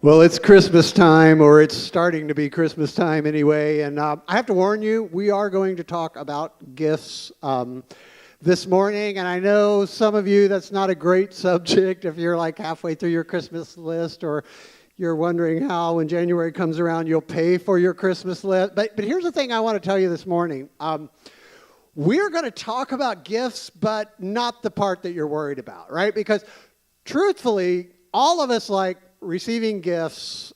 Well, it's Christmas time, or it's starting to be Christmas time anyway, and I have to warn you, we are going to talk about gifts this morning, and I know some of you, that's not a great subject if you're like halfway through your Christmas list, or you're wondering how, when January comes around, you'll pay for your Christmas list. But here's the thing I want to tell you this morning. We're going to talk about gifts, but not the part that you're worried about, right? Because truthfully, all of us like receiving gifts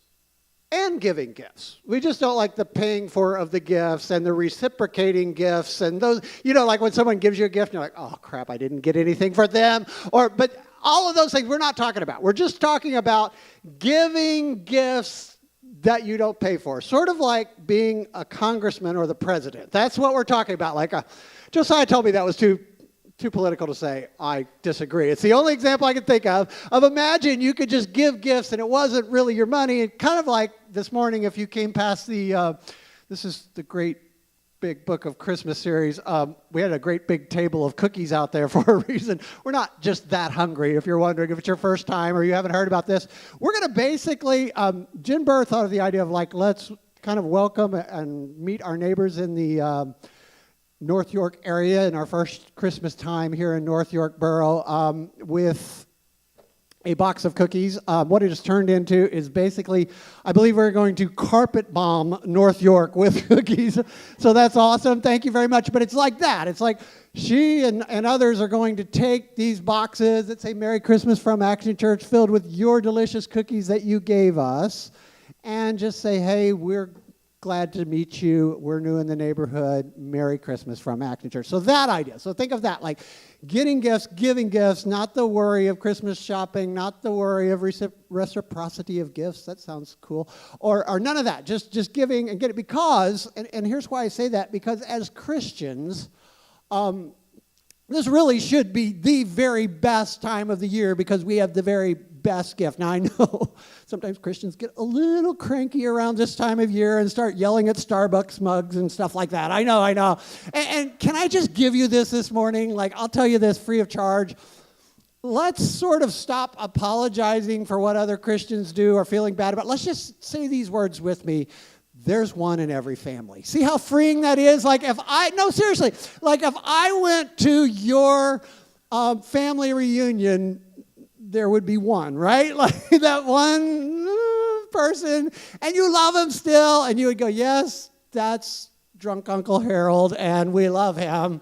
and giving gifts. We just don't like the paying for of the gifts and the reciprocating gifts and those, like when someone gives you a gift and you're like, oh crap, I didn't get anything for them. But all of those things we're not talking about. We're just talking about giving gifts that you don't pay for. Sort of like being a congressman or the president. That's what we're talking about. Josiah told me that was too political to say. I disagree. It's the only example I can think of imagine you could just give gifts and it wasn't really your money. And kind of like this morning, if you came past this is the great big book of Christmas series. We had a great big table of cookies out there for a reason. We're not just that hungry. If you're wondering if it's your first time or you haven't heard about this, we're going to basically, Jen Burr thought of the idea of let's kind of welcome and meet our neighbors in the North York area in our first Christmas time here in North York Borough with a box of cookies. What it has turned into is basically, I believe we're going to carpet bomb North York with cookies. So that's awesome. Thank you very much. But it's like that. It's like she and others are going to take these boxes that say Merry Christmas from Action Church filled with your delicious cookies that you gave us and just say, hey, we're glad to meet you. We're new in the neighborhood. Merry Christmas from Action Church. So that idea. So think of that like getting gifts, giving gifts, not the worry of Christmas shopping, not the worry of reciprocity of gifts. That sounds cool. Or none of that. Just giving and getting. Because, and here's why I say that, because as Christians, this really should be the very best time of the year because we have the very best gift. Now, I know sometimes Christians get a little cranky around this time of year and start yelling at Starbucks mugs and stuff like that. I know. And can I just give you this morning? I'll tell you this free of charge. Let's sort of stop apologizing for what other Christians do or feeling bad about it. Let's just say these words with me. There's one in every family. See how freeing that is? Seriously, if I went to your family reunion, there would be one, right? That one person, and you love him still, and you would go, yes, that's drunk Uncle Harold, and we love him.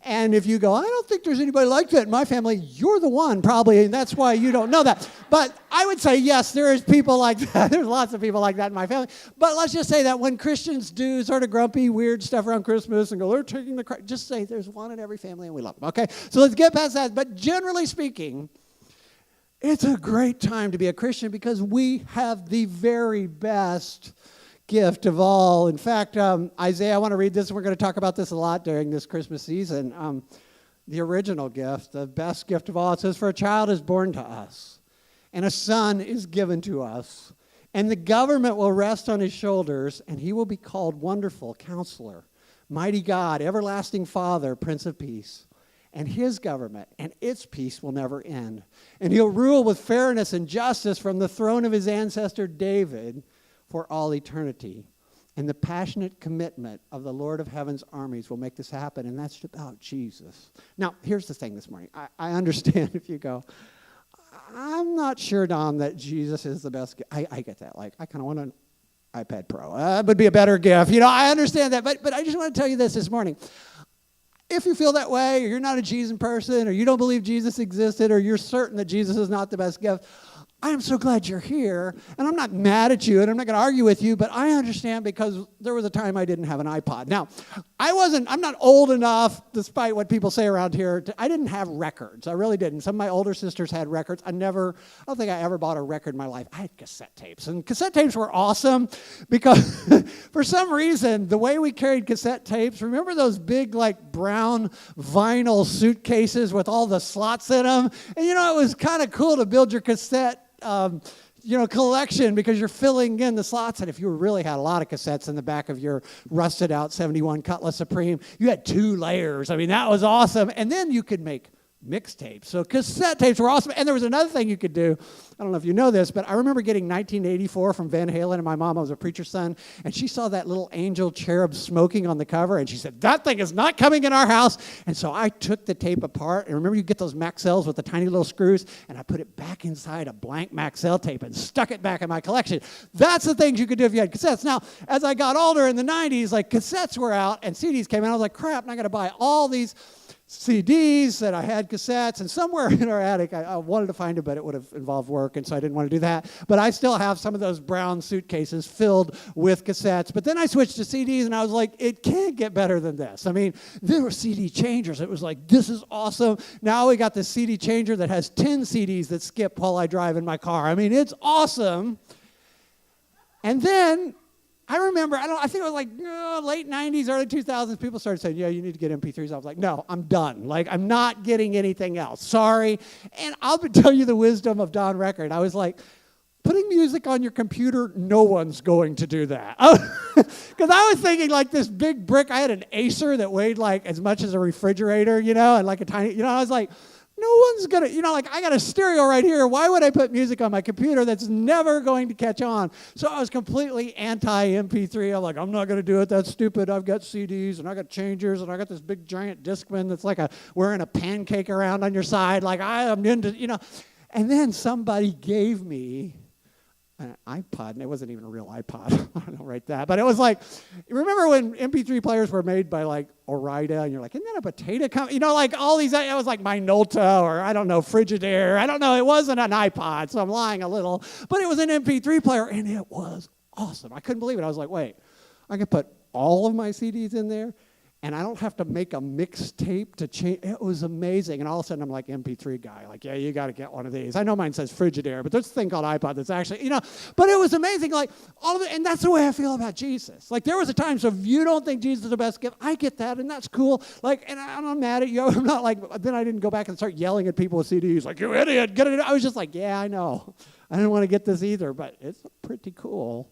And if you go, I don't think there's anybody like that in my family, you're the one probably, and that's why you don't know that. But I would say, yes, there is people like that. There's lots of people like that in my family. But let's just say that when Christians do sort of grumpy, weird stuff around Christmas and go, they're taking the credit, just say there's one in every family and we love them, okay? So let's get past that. But generally speaking, it's a great time to be a Christian because we have the very best gift of all. In fact, Isaiah, I want to read this. We're going to talk about this a lot during this Christmas season. The original gift, the best gift of all. It says, for a child is born to us, and a son is given to us, and the government will rest on his shoulders, and he will be called Wonderful Counselor, Mighty God, Everlasting Father, Prince of Peace. And his government and its peace will never end. And he'll rule with fairness and justice from the throne of his ancestor David for all eternity. And the passionate commitment of the Lord of Heaven's armies will make this happen. And that's about Jesus. Now, here's the thing this morning. I understand if you go, I'm not sure, Don, that Jesus is the best. I get that. I kind of want an iPad Pro. It would be a better gift. I understand that. But I just want to tell you this morning. If you feel that way, or you're not a Jesus person, or you don't believe Jesus existed, or you're certain that Jesus is not the best gift, I am so glad you're here, and I'm not mad at you, and I'm not going to argue with you, but I understand because there was a time I didn't have an iPod. Now, I'm not old enough, despite what people say around here, I didn't have records. I really didn't. Some of my older sisters had records. I don't think I ever bought a record in my life. I had cassette tapes, and cassette tapes were awesome because for some reason, the way we carried cassette tapes, remember those big, brown vinyl suitcases with all the slots in them? And, it was kind of cool to build your cassette collection because you're filling in the slots. And if you really had a lot of cassettes in the back of your rusted out 71 Cutlass Supreme, you had 2 layers. I mean, that was awesome. And then you could make mixtapes. So cassette tapes were awesome. And there was another thing you could do. I don't know if you know this, but I remember getting 1984 from Van Halen, and my mom was a preacher's son, and she saw that little angel cherub smoking on the cover, and she said, that thing is not coming in our house. And so I took the tape apart, and remember you get those Maxells with the tiny little screws, and I put it back inside a blank Maxell tape and stuck it back in my collection. That's the things you could do if you had cassettes. Now, as I got older in the 90s, like cassettes were out and CDs came out. I was like, crap, and I got to buy all these CDs that I had cassettes, and somewhere in our attic, I wanted to find it, but it would have involved work, and so I didn't want to do that. But I still have some of those brown suitcases filled with cassettes. But then I switched to CDs, and I was like, it can't get better than this. I mean, there were CD changers. It was like, this is awesome. Now we got this CD changer that has 10 CDs that skip while I drive in my car. I mean, it's awesome. And then I remember, I think it was like late 90s, early 2000s, people started saying, yeah, you need to get MP3s. I was like, no, I'm done. Like, I'm not getting anything else. Sorry. And I'll tell you the wisdom of Don Record. I was like, putting music on your computer, no one's going to do that. Because I was thinking like this big brick, I had an Acer that weighed like as much as a refrigerator, and like a tiny, I was like, no one's going to, like I got a stereo right here. Why would I put music on my computer that's never going to catch on? So I was completely anti-MP3. I'm like, I'm not going to do it. That's stupid. I've got CDs, and I got changers, and I got this big giant Discman that's like wearing a pancake around on your side. Like I am into, And then somebody gave me an iPod, and it wasn't even a real iPod. I don't know, write that. But it was like, remember when MP3 players were made by like Orida, and you're like, isn't that a potato company? Like all these, it was like Minolta, or I don't know, Frigidaire. I don't know, it wasn't an iPod, so I'm lying a little. But it was an MP3 player, and it was awesome. I couldn't believe it. I was like, wait, I can put all of my CDs in there, and I don't have to make a mixtape to change. It was amazing. And all of a sudden, I'm like MP3 guy. Like, yeah, you got to get one of these. I know mine says Frigidaire, but there's a thing called iPod that's actually, But it was amazing. Like, all of it. And that's the way I feel about Jesus. Like, there was a time, so if you don't think Jesus is the best gift, I get that, and that's cool. Like, and I'm not mad at you. I'm not like, then I didn't go back and start yelling at people with CDs. Like, you idiot, get it. I was just like, yeah, I know. I didn't want to get this either, but it's pretty cool.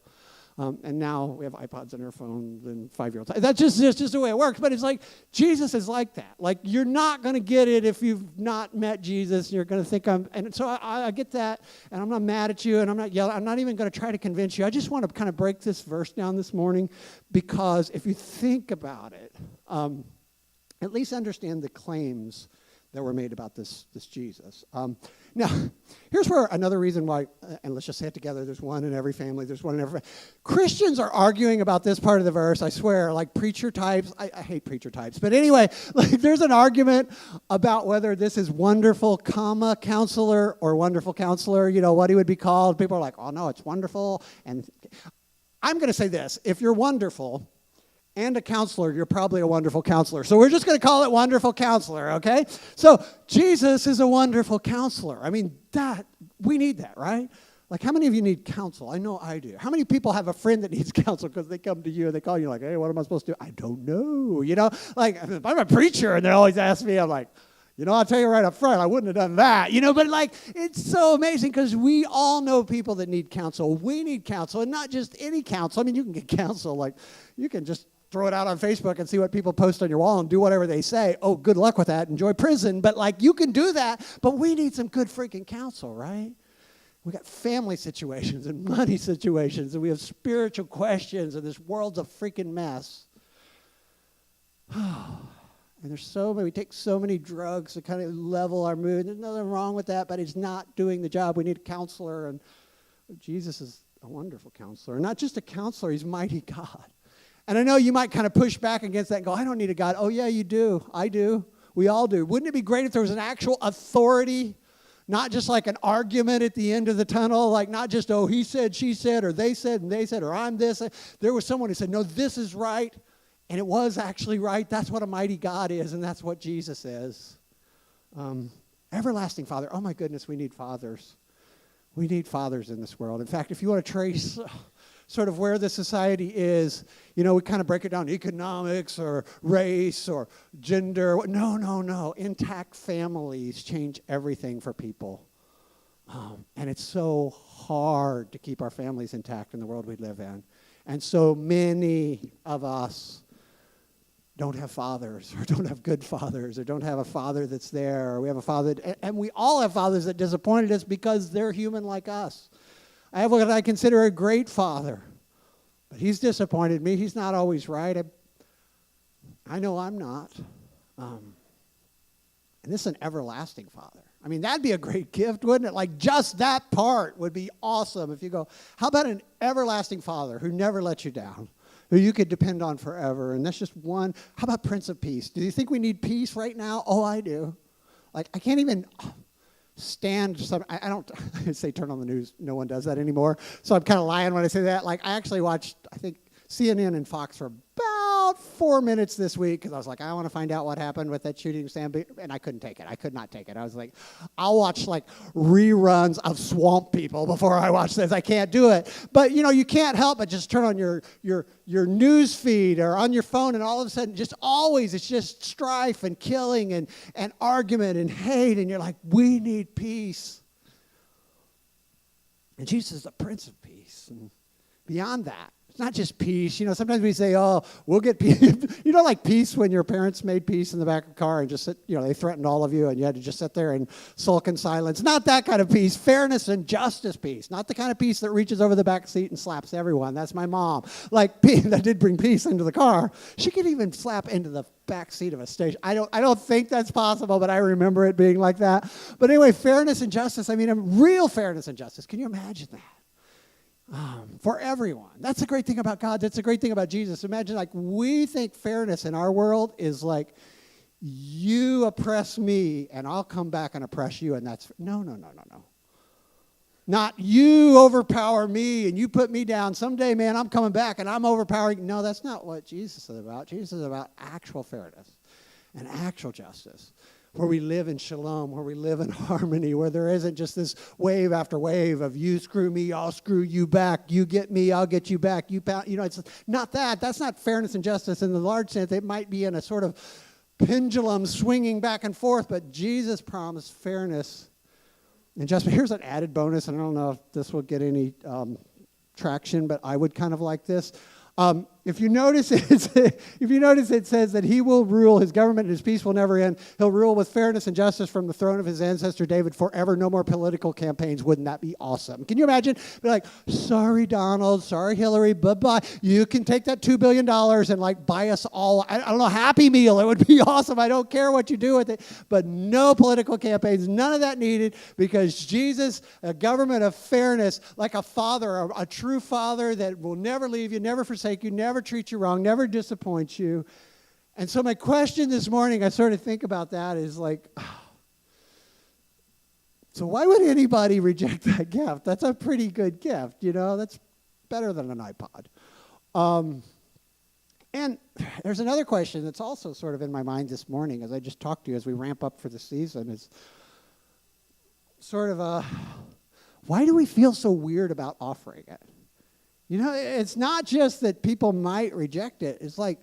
And now we have iPods on our phones and 5-year-olds. That's just the way it works. But it's like, Jesus is like that. Like, you're not going to get it if you've not met Jesus. You're going to think and so I get that, and I'm not mad at you, and I'm not yelling. I'm not even going to try to convince you. I just want to kind of break this verse down this morning, because if you think about it, at least understand the claims that were made about this Jesus. Now, here's where another reason why, and let's just say it together, there's one in every family, there's one in every Christians are arguing about this part of the verse, I swear, like preacher types. I hate preacher types. But anyway, like there's an argument about whether this is wonderful, counselor or wonderful counselor, what he would be called. People are like, oh, no, it's wonderful. And I'm going to say this. If you're wonderful and a counselor, you're probably a wonderful counselor. So we're just going to call it wonderful counselor, okay? So Jesus is a wonderful counselor. I mean, we need that, right? Like, how many of you need counsel? I know I do. How many people have a friend that needs counsel because they come to you and they call you like, hey, what am I supposed to do? I don't know, Like, if I'm a preacher and they always ask me, I'm like, I'll tell you right up front, I wouldn't have done that, But like, it's so amazing because we all know people that need counsel. We need counsel, and not just any counsel. I mean, you can get counsel, like, you can just throw it out on Facebook and see what people post on your wall and do whatever they say. Oh, good luck with that. Enjoy prison. But like, you can do that, but we need some good freaking counsel, right? We got family situations and money situations, and we have spiritual questions, and this world's a freaking mess. And there's so many, we take so many drugs to kind of level our mood. There's nothing wrong with that, but it's not doing the job. We need a counselor, and Jesus is a wonderful counselor. Not just a counselor, he's mighty God. And I know you might kind of push back against that and go, I don't need a God. Oh, yeah, you do. I do. We all do. Wouldn't it be great if there was an actual authority, not just like an argument at the end of the tunnel, like not just, oh, he said, she said, or they said, and they said, or I'm this. There was someone who said, no, this is right, and it was actually right. That's what a mighty God is, and that's what Jesus is. Everlasting Father. Oh, my goodness, we need fathers. We need fathers in this world. In fact, if you want to trace sort of where the society is, we kind of break it down, economics or race or gender. No. Intact families change everything for people. And it's so hard to keep our families intact in the world we live in. And so many of us don't have fathers, or don't have good fathers, or don't have a father that's there, or we have a father, and we all have fathers that disappointed us because they're human like us. I have what I consider a great father, but he's disappointed me. He's not always right. I know I'm not. And this is an everlasting father. I mean, that'd be a great gift, wouldn't it? Like, just that part would be awesome if you go, how about an everlasting father who never lets you down, who you could depend on forever? And that's just one. How about Prince of Peace? Do you think we need peace right now? Oh, I do. Like, I can't even stand some. I don't say turn on the news. No one does that anymore. So I'm kind of lying when I say that. Like, I actually watched, I think, CNN and Fox for about 4 minutes this week because I was like, I want to find out what happened with that shooting Sam, and I couldn't take it. I could not take it. I was like, I'll watch like reruns of Swamp People before I watch this. I can't do it. But you can't help but just turn on your news feed or on your phone, and all of a sudden, just always it's just strife and killing and argument and hate, and you're like, we need peace. And Jesus is the Prince of Peace, and beyond that. It's not just peace. Sometimes we say, oh, we'll get peace. Like peace when your parents made peace in the back of the car and just sit, they threatened all of you and you had to just sit there and sulk in silence. Not that kind of peace. Fairness and justice peace. Not the kind of peace that reaches over the back seat and slaps everyone. That's my mom. Like, that did bring peace into the car. She could even slap into the back seat of a station. I don't think that's possible, but I remember it being like that. But anyway, fairness and justice. I mean, real fairness and justice. Can you imagine that? For everyone. That's the great thing about God. That's the great thing about Jesus. Imagine, like, we think fairness in our world is like, you oppress me and I'll come back and oppress you, and that's, no. Not you overpower me and you put me down. Someday, man, I'm coming back and I'm overpowering. No, that's not what Jesus is about. Jesus is about actual fairness and actual justice, where we live in shalom, where we live in harmony, where there isn't just this wave after wave of you screw me, I'll screw you back, you get me, I'll get you back, it's not that. That's not fairness and justice in the large sense. It might be in a sort of pendulum swinging back and forth, but Jesus promised fairness and justice. Here's an added bonus, and I don't know if this will get any traction, but I would kind of like this. If you notice, it says that he will rule, his government and his peace will never end. He'll rule with fairness and justice from the throne of his ancestor David forever. No more political campaigns. Wouldn't that be awesome? Can you imagine? Be like, sorry, Donald. Sorry, Hillary. Bye-bye. You can take that $2 billion and like buy us all, I don't know, Happy Meal. It would be awesome. I don't care what you do with it. But no political campaigns. None of that needed, because Jesus, a government of fairness, like a father, a true father that will never leave you, never forsake you, never treat you wrong, never disappoint you. And so my question this morning, I sort of think about that, is like, so why would anybody reject that gift? That's a pretty good gift, That's better than an iPod. And there's another question that's also sort of in my mind this morning as I just talked to you as we ramp up for the season, is sort of why do we feel so weird about offering it? It's not just that people might reject it. It's like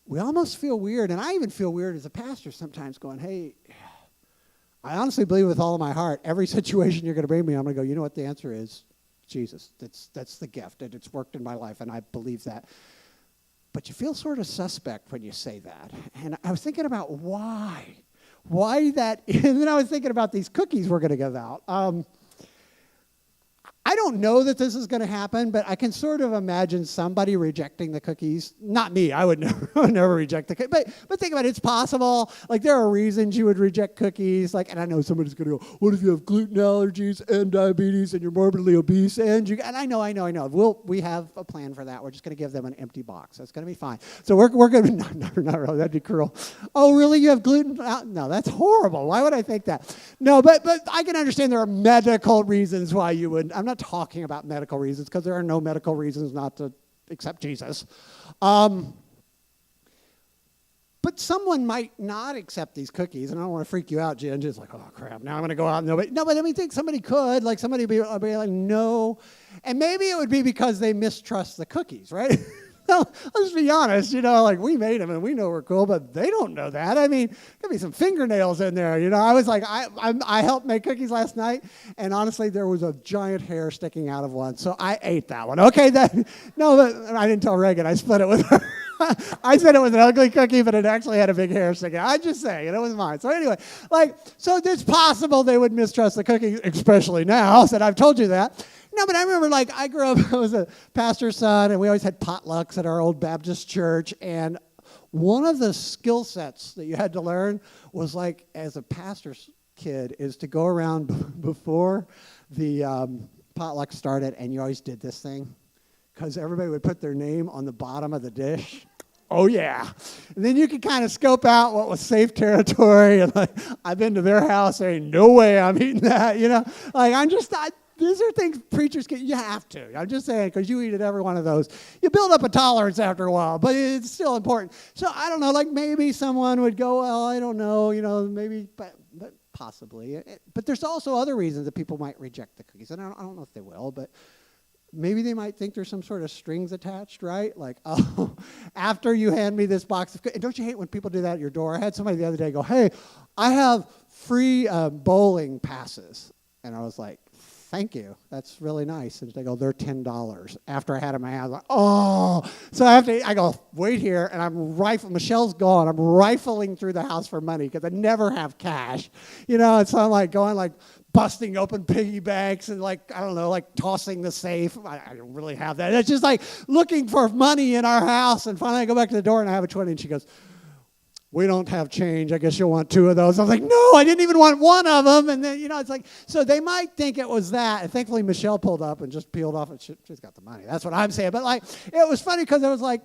we almost feel weird, and I even feel weird as a pastor sometimes going, hey, I honestly believe with all of my heart, every situation you're going to bring me, I'm going to go, you know what the answer is? Jesus. That's the gift, and it's worked in my life, and I believe that. But you feel sort of suspect when you say that. And I was thinking about why that, and then I was thinking about these cookies we're going to give out. I don't know that this is going to happen, but I can sort of imagine somebody rejecting the cookies. Not me. I would never reject the cookies. But think about it. It's possible. Like, there are reasons you would reject cookies. Like, and I know somebody's going to go, what if you have gluten allergies and diabetes and you're morbidly obese? And I know. We have a plan for that. We're just going to give them an empty box. That's going to be fine. So we're going to, no, not really. That'd be cruel. Oh, really? You have gluten? No, that's horrible. Why would I think that? No, but I can understand there are medical reasons why you would. I'm not talking about medical reasons, because there are no medical reasons not to accept Jesus. But someone might not accept these cookies, and I don't want to freak you out, Jen. Just like, oh crap, now I'm going to go out and nobody. No, but I mean, think somebody could, like somebody be like, no, and maybe it would be because they mistrust the cookies, right? No, let's be honest, like we made them and we know we're cool, but they don't know that. I mean, there'll be some fingernails in there, I was like, I helped make cookies last night, and honestly, there was a giant hair sticking out of one, so I ate that one. Okay, but I didn't tell Reagan, I split it with her. I said it was an ugly cookie, but it actually had a big hair sticking out. I'm just saying, it was mine. So anyway, so it's possible they would mistrust the cookie, especially now that I've told you that. No, but I remember, I grew up, I was a pastor's son, and we always had potlucks at our old Baptist church, and one of the skill sets that you had to learn was, as a pastor's kid, is to go around before the potluck started, and you always did this thing, because everybody would put their name on the bottom of the dish. Oh, yeah. And then you could kind of scope out what was safe territory, and, I've been to their house saying, no way I'm eating that, these are things preachers you have to. I'm just saying, because you eat at every one of those. You build up a tolerance after a while, but it's still important. So I don't know, maybe someone would go, well, I don't know, maybe, but possibly. But there's also other reasons that people might reject the cookies. And I don't know if they will, but maybe they might think there's some sort of strings attached, right? Oh, after you hand me this box of cookies. Don't you hate when people do that at your door? I had somebody the other day go, hey, I have free bowling passes. And I was like, thank you. That's really nice. And they go, they're $10. After I had it in my hand, I was like, oh. So I go, wait here, and I'm Michelle's gone. I'm rifling through the house for money because I never have cash. And so I'm going busting open piggy banks and I don't know, tossing the safe. I don't really have that. It's just looking for money in our house. And finally I go back to the door and I have a 20, and she goes, we don't have change. I guess you'll want 2 of those. I was like, no, I didn't even want 1 of them. And then, so they might think it was that. And thankfully, Michelle pulled up and just peeled off. And she's got the money. That's what I'm saying. But, it was funny because it was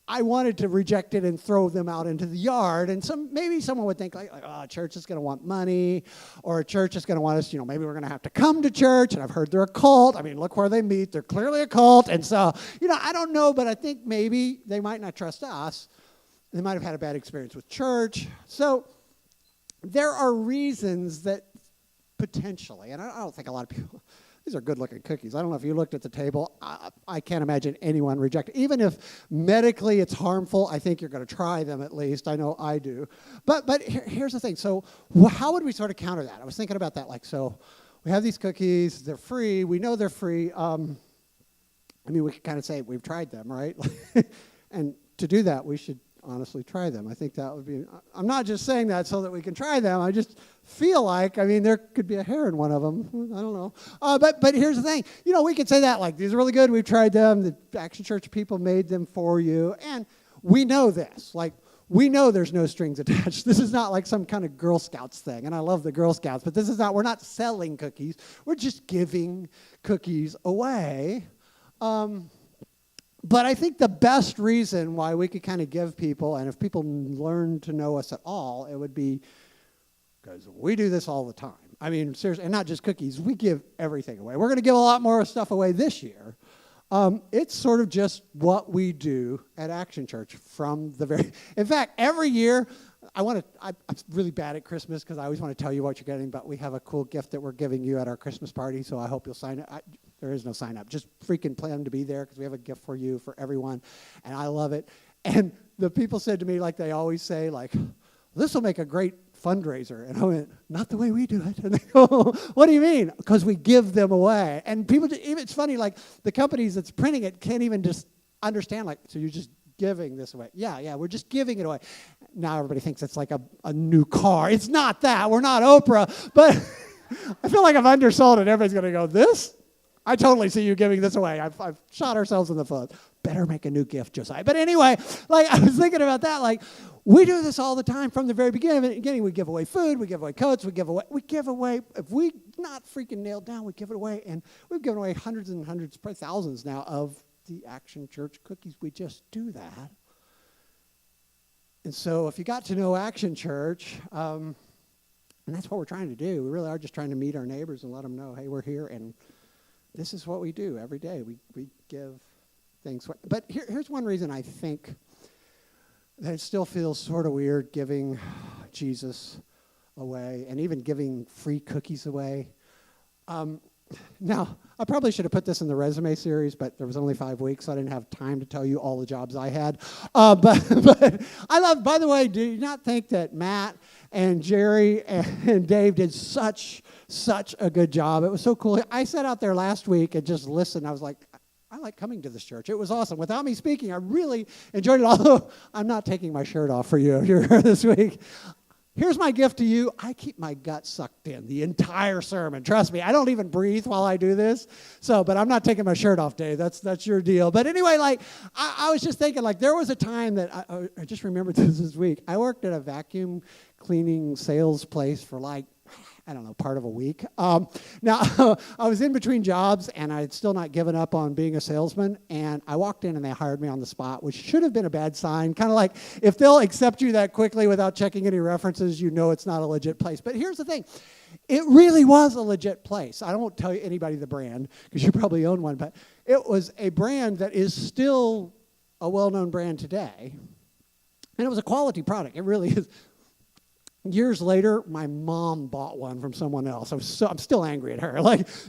I wanted to reject it and throw them out into the yard. And maybe someone would think, oh, church is going to want money. Or a church is going to want us, maybe we're going to have to come to church. And I've heard they're a cult. I mean, look where they meet. They're clearly a cult. And so, I don't know. But I think maybe they might not trust us. They might have had a bad experience with church. So there are reasons that potentially, and I don't think a lot of people, these are good-looking cookies. I don't know if you looked at the table. I can't imagine anyone reject it. Even if medically it's harmful, I think you're going to try them at least. I know I do. But here's the thing. So how would we sort of counter that? I was thinking about that. So we have these cookies. They're free. We know they're free. We could kind of say we've tried them, right? And to do that, we should honestly try them. I think that would be, I'm not just saying that so that we can try them. I just feel there could be a hair in one of them. I don't know. But here's the thing. We could say that, these are really good. We've tried them. The Action Church people made them for you. And we know this. We know there's no strings attached. This is not some kind of Girl Scouts thing. And I love the Girl Scouts. But we're not selling cookies. We're just giving cookies away. But I think the best reason why we could kind of give people, and if people learn to know us at all, it would be because we do this all the time. Seriously, and not just cookies. We give everything away. We're going to give a lot more stuff away this year. It's sort of just what we do at Action Church from the very... In fact, every year, I'm really bad at Christmas because I always want to tell you what you're getting, but we have a cool gift that we're giving you at our Christmas party, so I hope you'll sign up. There is no sign up. Just freaking plan to be there because we have a gift for you, for everyone, and I love it. And the people said to me, they always say, this will make a great fundraiser. And I went, not the way we do it. And they go, what do you mean? Because we give them away. And people, it's funny, the companies that's printing it can't even just understand, so you're just giving this away. Yeah, we're just giving it away. Now everybody thinks it's a new car. It's not that. We're not Oprah. But I feel like I've undersold it. Everybody's going to go, this? I totally see you giving this away. I've shot ourselves in the foot. Better make a new gift, Josiah. But anyway, I was thinking about that. We do this all the time from the very beginning. We give away food. We give away coats. We give away. If we not freaking nailed down, we give it away. And we've given away hundreds and hundreds, probably thousands now of the Action Church cookies. We just do that. And so if you got to know Action Church, and that's what we're trying to do. We really are just trying to meet our neighbors and let them know, hey, we're here, and this is what we do every day. We give things. But here's one reason I think that it still feels sort of weird giving Jesus away and even giving free cookies away. Now, I probably should have put this in the resume series, but there was only 5 weeks, so I didn't have time to tell you all the jobs I had. But I love, by the way, do you not think that Matt and Jerry and Dave did such a good job? It was so cool. I sat out there last week and just listened. I was like, I like coming to this church. It was awesome. Without me speaking, I really enjoyed it, although I'm not taking my shirt off for you here this week. Here's my gift to you. I keep my gut sucked in the entire sermon. Trust me, I don't even breathe while I do this. But I'm not taking my shirt off, Dave. That's your deal. But anyway, I was just thinking, there was a time that I just remembered this week. I worked at a vacuum cleaning sales place for part of a week. Now, I was in between jobs, and I had still not given up on being a salesman, and I walked in, and they hired me on the spot, which should have been a bad sign. Kind of like, if they'll accept you that quickly without checking any references, you know it's not a legit place. But here's the thing. It really was a legit place. I won't tell you anybody the brand, because you probably own one, but it was a brand that is still a well-known brand today, and it was a quality product. It really is. Years later, my mom bought one from someone else. I'm still angry at her.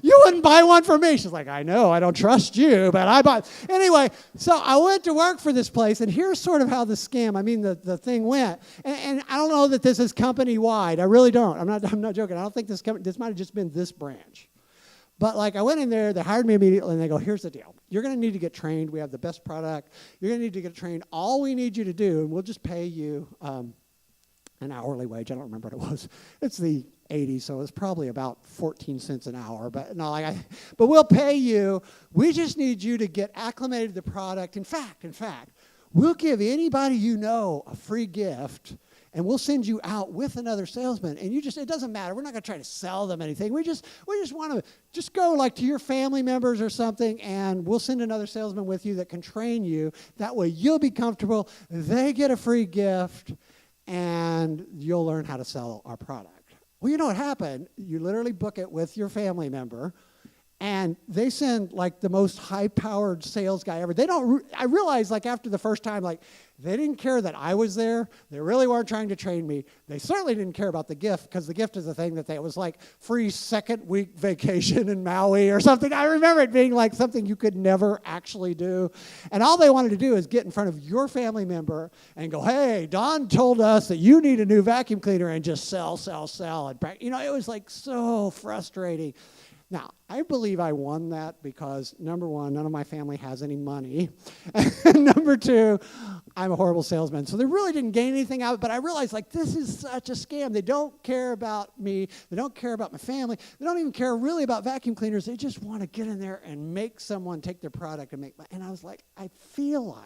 You wouldn't buy one from me. She's like, I know, I don't trust you, but I bought. Anyway, so I went to work for this place, and here's sort of how the thing went. And I don't know that this is company-wide. I really don't. I'm not joking. I don't think this might have just been this branch. But I went in there, they hired me immediately, and they go, here's the deal. You're going to need to get trained. We have the best product. You're going to need to get trained. All we need you to do, and we'll just pay you an hourly wage. I don't remember what it was. It's the 80s, so it's probably about 14 cents an hour. But no, but we'll pay you. We just need you to get acclimated to the product. In fact, we'll give anybody you know a free gift, and we'll send you out with another salesman. And it doesn't matter. We're not going to try to sell them anything. We just want to just go to your family members or something, and we'll send another salesman with you that can train you. That way you'll be comfortable. They get a free gift, and you'll learn how to sell our product. Well, you know what happened? You literally book it with your family member, and they send the most high-powered sales guy ever. I realized after the first time, they didn't care that I was there. They really weren't trying to train me. They certainly didn't care about the gift, because the gift is the thing that it was free second-week vacation in Maui or something. I remember it being something you could never actually do. And all they wanted to do is get in front of your family member and go, hey, Don told us that you need a new vacuum cleaner, and just sell. And it was so frustrating. Now, I believe I won that because, number one, none of my family has any money. And number two, I'm a horrible salesman. So they really didn't gain anything out of it. But I realized, this is such a scam. They don't care about me. They don't care about my family. They don't even care really about vacuum cleaners. They just want to get in there and make someone take their product and make money. And I was I feel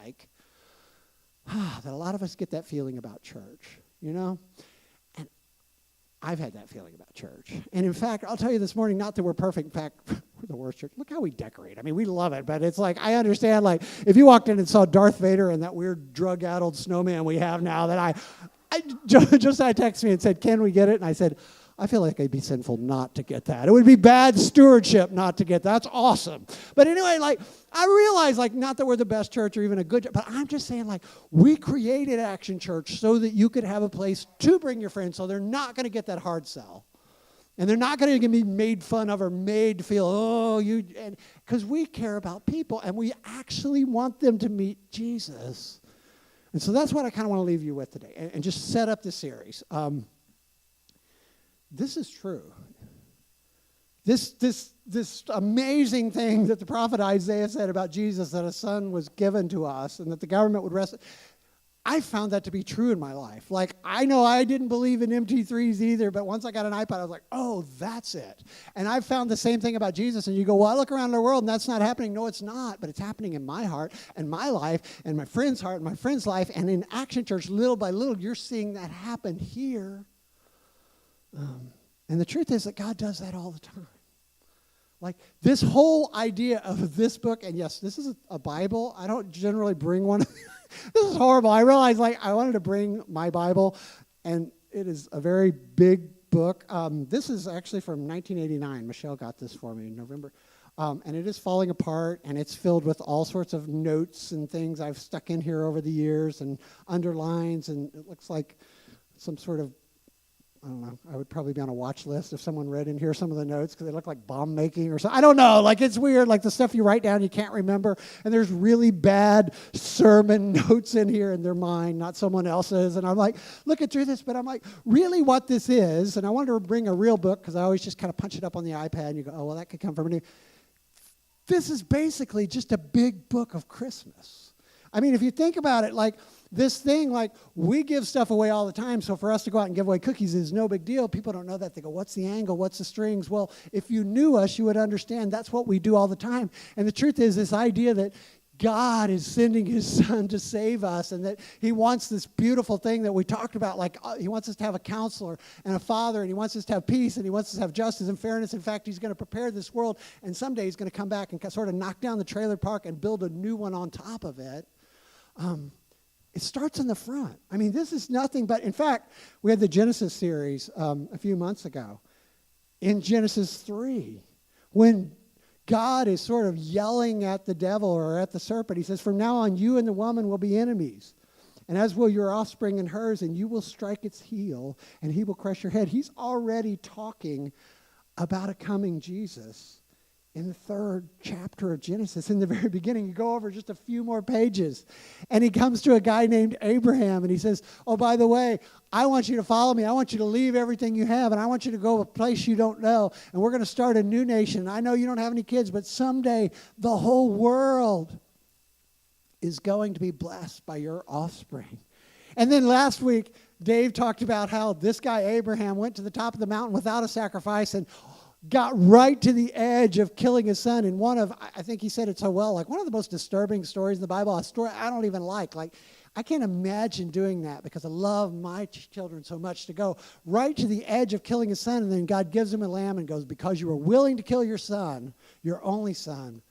that a lot of us get that feeling about church, I've had that feeling about church. And in fact, I'll tell you this morning, not that we're perfect. In fact, we're the worst church. Look how we decorate. I mean, we love it. But it's I understand, if you walked in and saw Darth Vader and that weird drug-addled snowman we have now, that Josiah texted me and said, can we get it? And I said, I feel like it'd be sinful not to get that. It would be bad stewardship not to get that. That's awesome. But anyway, I realize, not that we're the best church or even a good church, but I'm just saying, we created Action Church so that you could have a place to bring your friends, so they're not going to get that hard sell. And they're not going to be made fun of or made to feel, because we care about people, and we actually want them to meet Jesus. And so that's what I kind of want to leave you with today, and just set up this series. This is true. This amazing thing that the prophet Isaiah said about Jesus, that a son was given to us and that the government would rest. I found that to be true in my life. I know I didn't believe in MP3s either, but once I got an iPod, I was oh, that's it. And I found the same thing about Jesus. And you go, well, I look around the world and that's not happening. No, it's not. But it's happening in my heart and my life and my friend's heart and my friend's life. And in Action Church, little by little, you're seeing that happen here. And the truth is that God does that all the time. This whole idea of this book, and yes, this is a Bible. I don't generally bring one. This is horrible. I realized I wanted to bring my Bible, and it is a very big book. This is actually from 1989. Michelle got this for me in November. And it is falling apart, and it's filled with all sorts of notes and things I've stuck in here over the years and underlines, and it looks like some sort of, I don't know, I would probably be on a watch list if someone read in here some of the notes because they look like bomb making or something. I don't know. It's weird. The stuff you write down you can't remember. And there's really bad sermon notes in here, and they're mine, not someone else's. And I'm looking through this, but I'm really what this is. And I wanted to bring a real book because I always just kind of punch it up on the iPad and you go, oh, well, that could come from a new. this is basically just a big book of Christmas. I mean, if you think about it, like this thing, like we give stuff away all the time. So for us to go out and give away cookies is no big deal. People don't know that. They go, what's the angle? What's the strings? Well, if you knew us, you would understand that's what we do all the time. And the truth is this idea that God is sending his son to save us, and that he wants this beautiful thing that we talked about, like he wants us to have a counselor and a father, and he wants us to have peace, and he wants us to have justice and fairness. In fact, he's going to prepare this world, and someday he's going to come back and sort of knock down the trailer park and build a new one on top of it. It starts in the front. I mean, this is nothing but, in fact, we had the Genesis series a few months ago. In Genesis 3, when God is sort of yelling at the devil or at the serpent, he says, from now on, you and the woman will be enemies, and as will your offspring and hers, and you will strike its heel, and he will crush your head. He's already talking about a coming Jesus in the 3rd chapter of Genesis. In the very beginning, you go over just a few more pages, and he comes to a guy named Abraham, and he says, oh, by the way, I want you to follow me. I want you to leave everything you have, and I want you to go to a place you don't know, and we're going to start a new nation. I know you don't have any kids, but someday the whole world is going to be blessed by your offspring. And then last week, Dave talked about how this guy Abraham went to the top of the mountain without a sacrifice and got right to the edge of killing his son in one of, I think he said it so well, like one of the most disturbing stories in the Bible, a story I don't even like. Like, I can't imagine doing that because I love my children so much, to go right to the edge of killing his son, and then God gives him a lamb and goes, because you were willing to kill your son, your only son,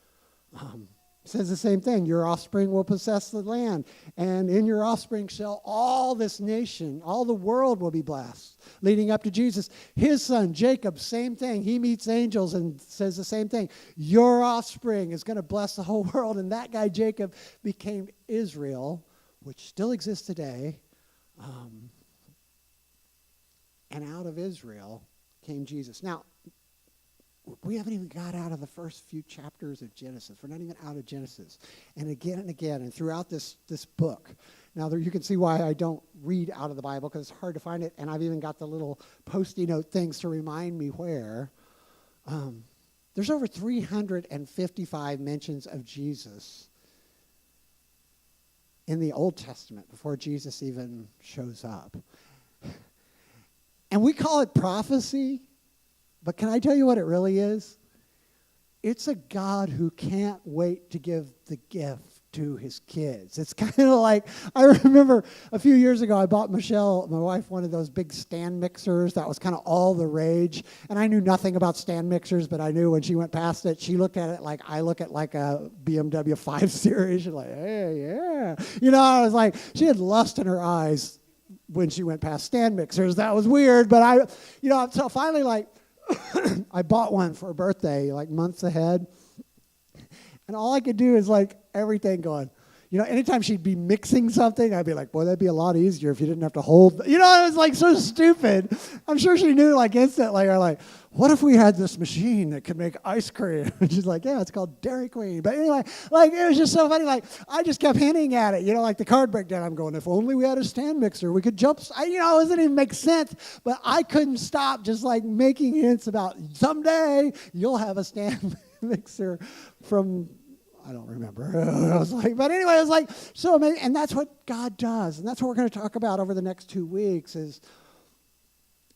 says the same thing. Your offspring will possess the land, and in your offspring shall all this nation, all the world will be blessed. Leading up to Jesus, his son Jacob, same thing. He meets angels and says the same thing. Your offspring is going to bless the whole world. And that guy Jacob became Israel, which still exists today. And out of Israel came Jesus. Now, we haven't even got out of the first few chapters of Genesis. We're not even out of Genesis. And again, and throughout this book. Now, you can see why I don't read out of the Bible, because it's hard to find it. And I've even got the little Post-it note things to remind me where. There's over 355 mentions of Jesus in the Old Testament before Jesus even shows up. And we call it prophecy. But can I tell you what it really is? It's a God who can't wait to give the gift to his kids. It's kind of like, I remember a few years ago, I bought Michelle, my wife, one of those big stand mixers that was kind of all the rage. And I knew nothing about stand mixers, but I knew when she went past it, she looked at it like I look at like a BMW 5 Series. She's like, hey, yeah. You know, I was like, she had lust in her eyes when she went past stand mixers. That was weird. But so finally, like, I bought one for her birthday, like months ahead. And all I could do is like everything going, anytime she'd be mixing something, I'd be like, boy, that'd be a lot easier if you didn't have to hold. It was like so stupid. I'm sure she knew like instantly, or like, what if we had this machine that could make ice cream? And she's like, yeah, it's called Dairy Queen. But anyway, like it was just so funny. Like I just kept hinting at it, like the card breakdown. I'm going, if only we had a stand mixer, we could jump. It doesn't even make sense. But I couldn't stop just like making hints about someday you'll have a stand mixer from, I don't remember. I was like, but anyway, it was like so amazing. And that's what God does. And that's what we're going to talk about over the next 2 weeks is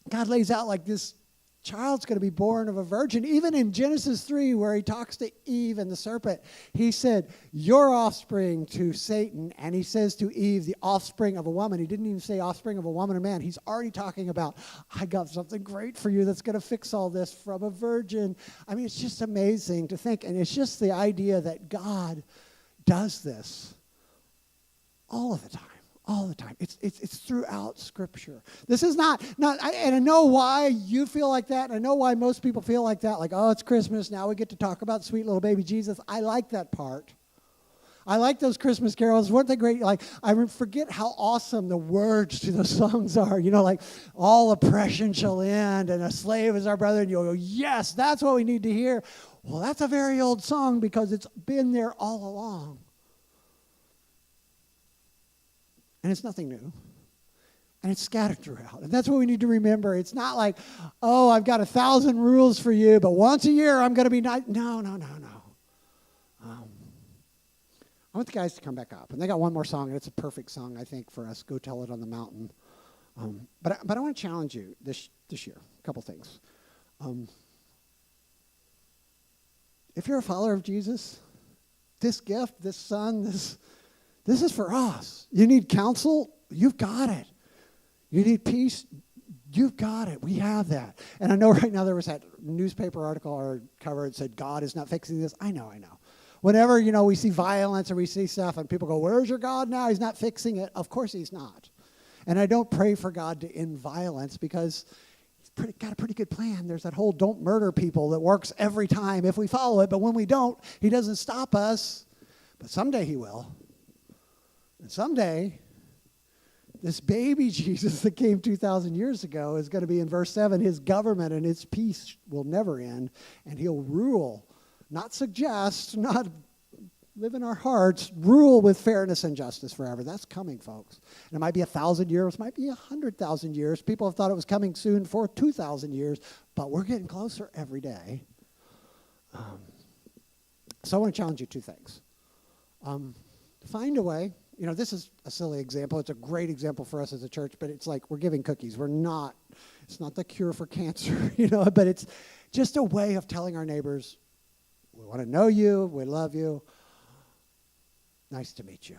God lays out like this child's going to be born of a virgin. Even in Genesis 3, where he talks to Eve and the serpent, he said, your offspring to Satan. And he says to Eve, the offspring of a woman. He didn't even say offspring of a woman or man. He's already talking about, I got something great for you that's going to fix all this from a virgin. I mean, it's just amazing to think. And it's just the idea that God does this all of the time. All the time. It's throughout Scripture. This is not, and I know why you feel like that, and I know why most people feel like that, like, oh, it's Christmas, now we get to talk about sweet little baby Jesus. I like that part. I like those Christmas carols. Weren't they great? Like, I forget how awesome the words to those songs are. Like, all oppression shall end, and a slave is our brother, and you'll go, yes, that's what we need to hear. Well, that's a very old song because it's been there all along. And it's nothing new. And it's scattered throughout. And that's what we need to remember. It's not like, oh, I've got 1,000 rules for you, but once a year I'm going to be nice. No. I want the guys to come back up. And they got one more song, and it's a perfect song, I think, for us. Go Tell It on the Mountain. But I want to challenge you this year. A couple things. If you're a follower of Jesus, this gift, this son, this is for us. You need counsel? You've got it. You need peace? You've got it. We have that. And I know right now there was that newspaper article or cover that said, God is not fixing this. I know. Whenever, we see violence or we see stuff and people go, where's your God now? He's not fixing it. Of course he's not. And I don't pray for God to end violence because he's got a pretty good plan. There's that whole don't murder people that works every time if we follow it. But when we don't, he doesn't stop us. But someday he will. And someday, this baby Jesus that came 2,000 years ago is going to be in verse 7. His government and his peace will never end. And he'll rule, not suggest, not live in our hearts, rule with fairness and justice forever. That's coming, folks. And it might be 1,000 years, it might be 100,000 years. People have thought it was coming soon for 2,000 years, but we're getting closer every day. So I want to challenge you two things. Find a way. This is a silly example. It's a great example for us as a church, but it's like we're giving cookies. It's not the cure for cancer, but it's just a way of telling our neighbors, we want to know you, we love you. Nice to meet you.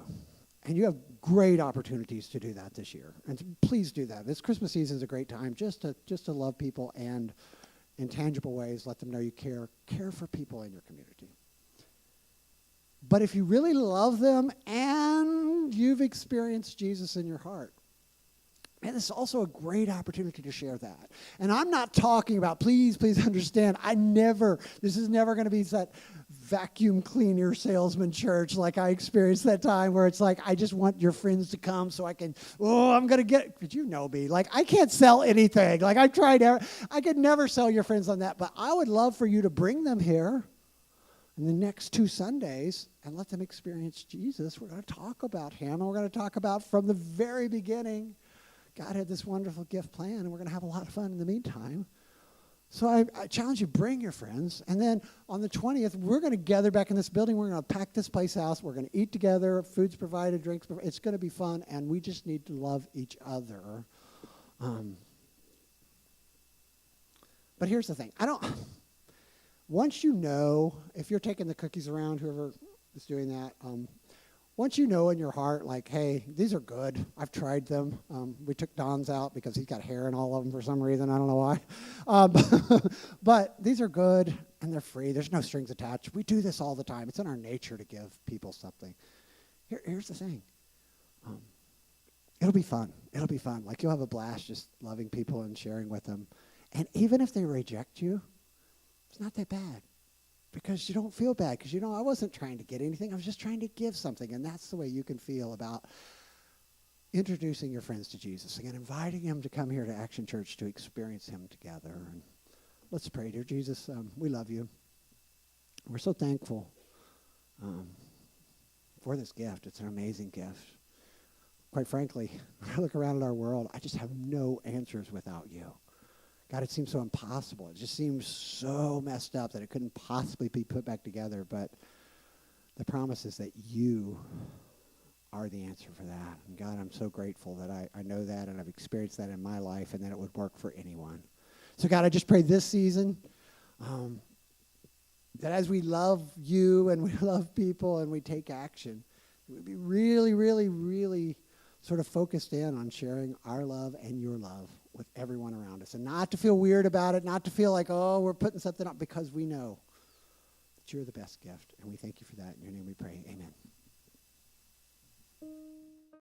And you have great opportunities to do that this year. And please do that. This Christmas season is a great time just to love people and in tangible ways let them know you care for people in your community. But if you really love them and you've experienced Jesus in your heart, and it's also a great opportunity to share that. And I'm not talking about, please understand, this is never going to be that vacuum cleaner salesman church like I experienced that time where it's like, I just want your friends to come so I can, I'm going to get, but you know me, like I can't sell anything. Like I've tried, I could never sell your friends on that, but I would love for you to bring them here in the next 2 Sundays and let them experience Jesus. We're going to talk about him, and we're going to talk about from the very beginning, God had this wonderful gift plan, and we're going to have a lot of fun in the meantime. So I challenge you, bring your friends. And then on the 20th, we're going to gather back in this building. We're going to pack this place out. We're going to eat together. Food's provided, drinks provided. It's going to be fun, and we just need to love each other. But here's the thing. Once if you're taking the cookies around, whoever is doing that, once you know in your heart, like, hey, these are good. I've tried them. We took Don's out because he's got hair in all of them for some reason. I don't know why. But these are good, and they're free. There's no strings attached. We do this all the time. It's in our nature to give people something. Here's the thing. It'll be fun. It'll be fun. Like, you'll have a blast just loving people and sharing with them. And even if they reject you, it's not that bad. Because you don't feel bad. Because, I wasn't trying to get anything. I was just trying to give something. And that's the way you can feel about introducing your friends to Jesus. Again, inviting them to come here to Action Church to experience him together. And let's pray. Dear Jesus, we love you. We're so thankful for this gift. It's an amazing gift. Quite frankly, when I look around at our world, I just have no answers without you. God, it seems so impossible. It just seems so messed up that it couldn't possibly be put back together. But the promise is that you are the answer for that. And God, I'm so grateful that I know that and I've experienced that in my life and that it would work for anyone. So God, I just pray this season that as we love you and we love people and we take action, we'd be really, really, really sort of focused in on sharing our love and your love with everyone around us. And not to feel weird about it, not to feel like, we're putting something up, because we know that you're the best gift. And we thank you for that. In your name we pray. Amen.